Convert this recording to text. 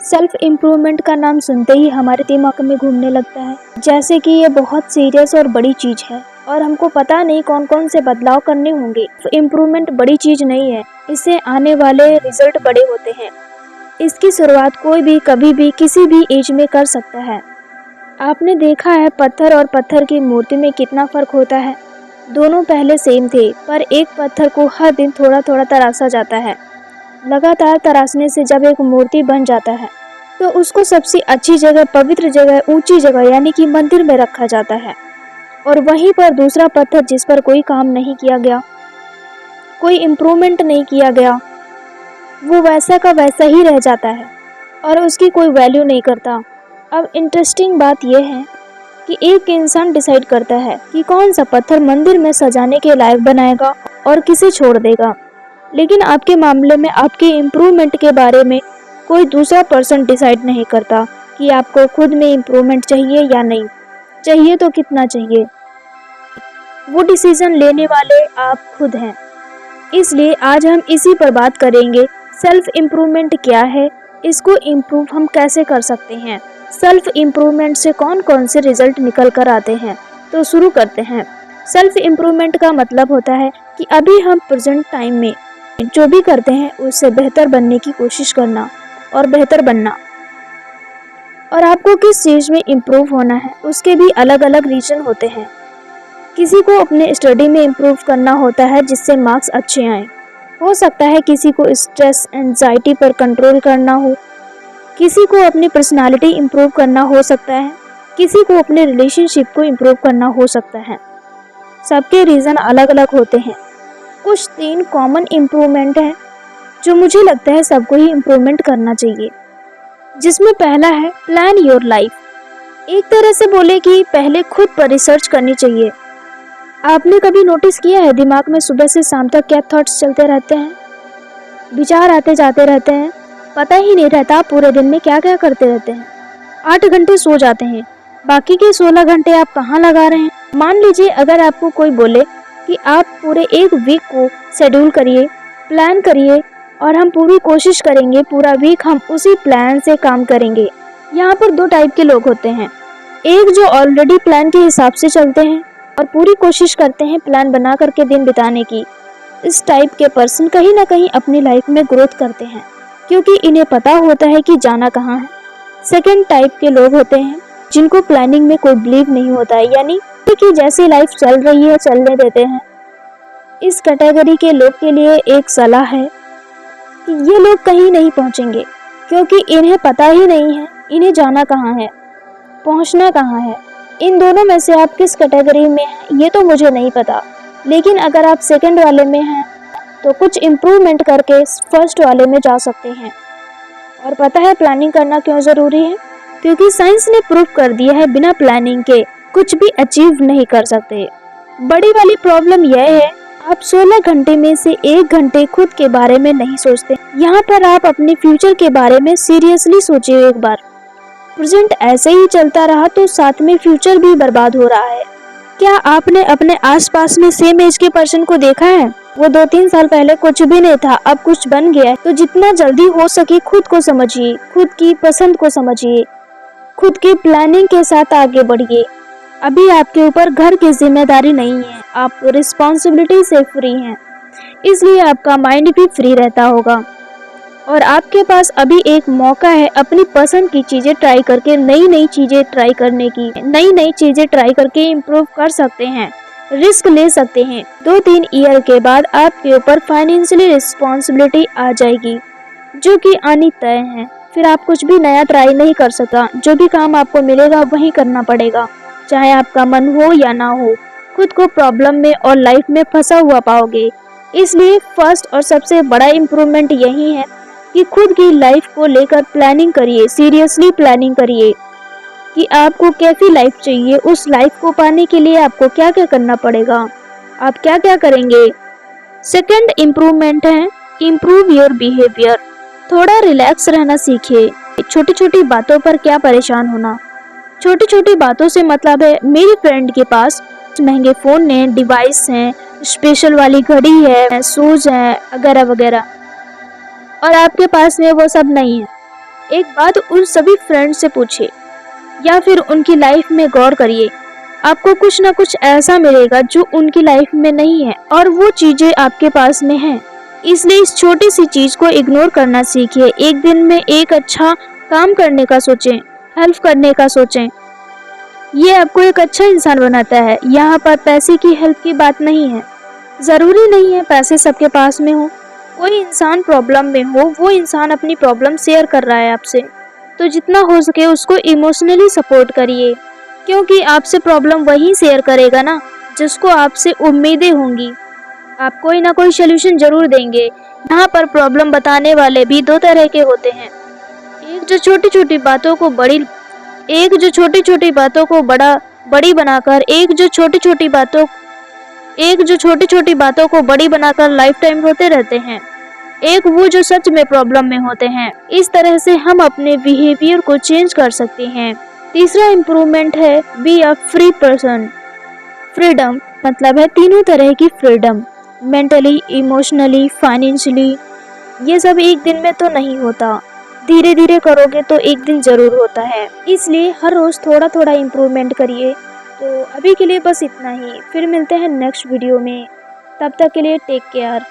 Self improvement का नाम सुनते ही हमारे दिमाग में घूमने लगता है, जैसे कि ये बहुत सीरियस और बड़ी चीज़ है और हमको पता नहीं कौन कौन से बदलाव करने होंगे। इम्प्रूवमेंट बड़ी चीज़ नहीं है, इससे आने वाले रिजल्ट बड़े होते हैं। इसकी शुरुआत कोई भी कभी भी किसी भी एज में कर सकता है। आपने देखा है पत्थर और पत्थर की मूर्ति में कितना फ़र्क होता है। दोनों पहले सेम थे, पर एक पत्थर को हर दिन थोड़ा थोड़ा तराशा जाता है। लगातार तराशने से जब एक मूर्ति बन जाता है तो उसको सबसे अच्छी जगह, पवित्र जगह, ऊंची जगह यानी कि मंदिर में रखा जाता है। और वहीं पर दूसरा पत्थर जिस पर कोई काम नहीं किया गया, कोई इम्प्रूवमेंट नहीं किया गया, वो वैसा का वैसा ही रह जाता है और उसकी कोई वैल्यू नहीं करता। अब इंटरेस्टिंग बात यह है कि एक इंसान डिसाइड करता है कि कौन सा पत्थर मंदिर में सजाने के लायक बनाएगा और किसे छोड़ देगा। लेकिन आपके मामले में आपके इम्प्रूवमेंट के बारे में कोई दूसरा पर्सन डिसाइड नहीं करता कि आपको खुद में इम्प्रूवमेंट चाहिए या नहीं चाहिए, तो कितना चाहिए। वो डिसीजन लेने वाले आप खुद हैं। इसलिए आज हम इसी पर बात करेंगे। सेल्फ इम्प्रूवमेंट क्या है, इसको इम्प्रूव हम कैसे कर सकते हैं, सेल्फ इम्प्रूवमेंट से कौन कौन से रिजल्ट निकल कर आते हैं। तो शुरू करते हैं। सेल्फ इम्प्रूवमेंट का मतलब होता है कि अभी हम प्रेजेंट टाइम में जो भी करते हैं उससे बेहतर बनने की कोशिश करना और बेहतर बनना। और आपको किस चीज़ में इम्प्रूव होना है उसके भी अलग अलग रीजन होते हैं। किसी को अपने स्टडी में इम्प्रूव करना होता है जिससे मार्क्स अच्छे आएँ। हो सकता है किसी को स्ट्रेस, एंजाइटी पर कंट्रोल करना हो, किसी को अपनी पर्सनालिटी इम्प्रूव करना हो सकता है, किसी को अपने रिलेशनशिप को इम्प्रूव करना हो सकता है। सबके रीज़न अलग अलग होते हैं। कुछ 3 कॉमन इम्प्रूवमेंट हैं जो मुझे लगता है सबको ही इम्प्रूवमेंट करना चाहिए, जिसमें पहला है प्लान योर लाइफ। एक तरह से बोले कि पहले खुद पर रिसर्च करनी चाहिए। आपने कभी नोटिस किया है दिमाग में सुबह से शाम तक क्या थॉट्स चलते रहते हैं, विचार आते जाते रहते हैं, पता ही नहीं रहता आप पूरे दिन में क्या क्या करते रहते हैं। 8 घंटे सो जाते हैं, बाकी के 16 घंटे आप कहाँ लगा रहे हैं। मान लीजिए अगर आपको कोई बोले कि आप पूरे एक वीक को शेड्यूल करिए, प्लान करिए और हम पूरी कोशिश करेंगे पूरा वीक हम उसी प्लान से काम करेंगे। यहाँ पर 2 टाइप के लोग होते हैं। एक जो ऑलरेडी प्लान के हिसाब से चलते हैं और पूरी कोशिश करते हैं प्लान बना करके दिन बिताने की। इस टाइप के पर्सन कहीं ना कहीं अपनी लाइफ में ग्रोथ करते हैं क्योंकि इन्हें पता होता है कि जाना कहाँ है। सेकेंड टाइप के लोग होते हैं जिनको प्लानिंग में कोई बिलीव नहीं होता है, यानी कि जैसी लाइफ चल रही है चलने देते हैं। इस कैटेगरी के लोग के लिए एक सलाह है कि ये लोग कहीं नहीं पहुंचेंगे क्योंकि इन्हें पता ही नहीं है इन्हें जाना कहाँ है, पहुंचना कहाँ है। इन दोनों में से आप किस कैटेगरी में हैं ये तो मुझे नहीं पता, लेकिन अगर आप सेकंड वाले में हैं तो कुछ इम्प्रूवमेंट करके फर्स्ट वाले में जा सकते हैं। और पता है प्लानिंग करना क्यों ज़रूरी है? क्योंकि साइंस ने प्रूव कर दिया है बिना प्लानिंग के कुछ भी अचीव नहीं कर सकते। बड़ी वाली प्रॉब्लम यह है आप 16 घंटे में से 1 घंटे खुद के बारे में नहीं सोचते। यहाँ पर आप अपने फ्यूचर के बारे में सीरियसली सोचिए एक बार। प्रेजेंट ऐसे ही चलता रहा तो साथ में फ्यूचर भी बर्बाद हो रहा है। क्या आपने अपने आसपास में सेम एज के पर्सन को देखा है? वो 2-3 साल पहले कुछ भी नहीं था, अब कुछ बन गया है। तो जितना जल्दी हो सके खुद को समझिए, खुद की पसंद को समझिए, खुद की प्लानिंग के साथ आगे बढ़िए। अभी आपके ऊपर घर की जिम्मेदारी नहीं है, आप रिस्पॉन्सिबिलिटी से फ्री हैं, इसलिए आपका माइंड भी फ्री रहता होगा और आपके पास अभी एक मौका है अपनी पसंद की चीज़ें ट्राई करके, नई नई चीज़ें ट्राई करने की, नई नई चीज़ें ट्राई करके इम्प्रूव कर सकते हैं, रिस्क ले सकते हैं। 2-3 ईयर के बाद आपके ऊपर फाइनेंशियली रिस्पॉन्सिबिलिटी आ जाएगी जो कि आनी तय है। फिर आप कुछ भी नया ट्राई नहीं कर सकता, जो भी काम आपको मिलेगा वही करना पड़ेगा, चाहे आपका मन हो या ना हो। खुद को प्रॉब्लम में और लाइफ में फंसा हुआ पाओगे। इसलिए फर्स्ट और सबसे बड़ा इम्प्रूवमेंट यही है कि खुद की लाइफ को लेकर प्लानिंग करिए, सीरियसली प्लानिंग करिए कि आपको कैसी लाइफ चाहिए, उस लाइफ को पाने के लिए आपको क्या क्या करना पड़ेगा, आप क्या क्या करेंगे। सेकंड इम्प्रूवमेंट है इम्प्रूव योर बिहेवियर। थोड़ा रिलैक्स रहना सीखिए। छोटी छोटी बातों पर क्या परेशान होना। छोटी छोटी बातों से मतलब है मेरी फ्रेंड के पास महंगे फ़ोन हैं, डिवाइस हैं, स्पेशल वाली घड़ी है, शूज़ हैं वगैरह वगैरह, और आपके पास में वो सब नहीं है। एक बात उन सभी फ्रेंड से पूछिए या फिर उनकी लाइफ में गौर करिए। आपको कुछ ना कुछ ऐसा मिलेगा जो उनकी लाइफ में नहीं है और वो चीजें आपके पास में हैं। इसलिए इस छोटी सी चीज को इग्नोर करना सीखिए। एक दिन में एक अच्छा काम करने का सोचें, हेल्प करने का सोचें। ये आपको एक अच्छा इंसान बनाता है। यहाँ पर पैसे की हेल्प की बात नहीं है। जरूरी नहीं है पैसे सबके पास में हो। कोई इंसान प्रॉब्लम में हो, वो इंसान अपनी प्रॉब्लम शेयर कर रहा है आपसे, तो जितना हो सके उसको इमोशनली सपोर्ट करिए, क्योंकि आपसे प्रॉब्लम वही शेयर करेगा ना जिसको आपसे उम्मीदें होंगी। आप कोई ना कोई सोल्यूशन जरूर देंगे। यहाँ पर प्रॉब्लम बताने वाले भी दो तरह के होते हैं। एक जो छोटी छोटी बातों को बड़ी बनाकर बड़ी बनाकर लाइफ टाइम रोते रहते हैं। एक वो जो सच में प्रॉब्लम में होते हैं। इस तरह से हम अपने बिहेवियर को चेंज कर सकते हैं। तीसरा इम्प्रूवमेंट है be a free person. Freedom मतलब है तीनों तरह की फ्रीडम, मेंटली, इमोशनली, फाइनेंशियली। ये सब एक दिन में तो नहीं होता, धीरे धीरे करोगे तो एक दिन जरूर होता है। इसलिए हर रोज थोड़ा थोड़ा इम्प्रूवमेंट करिए। तो अभी के लिए बस इतना ही, फिर मिलते हैं नेक्स्ट वीडियो में। तब तक के लिए टेक केयर।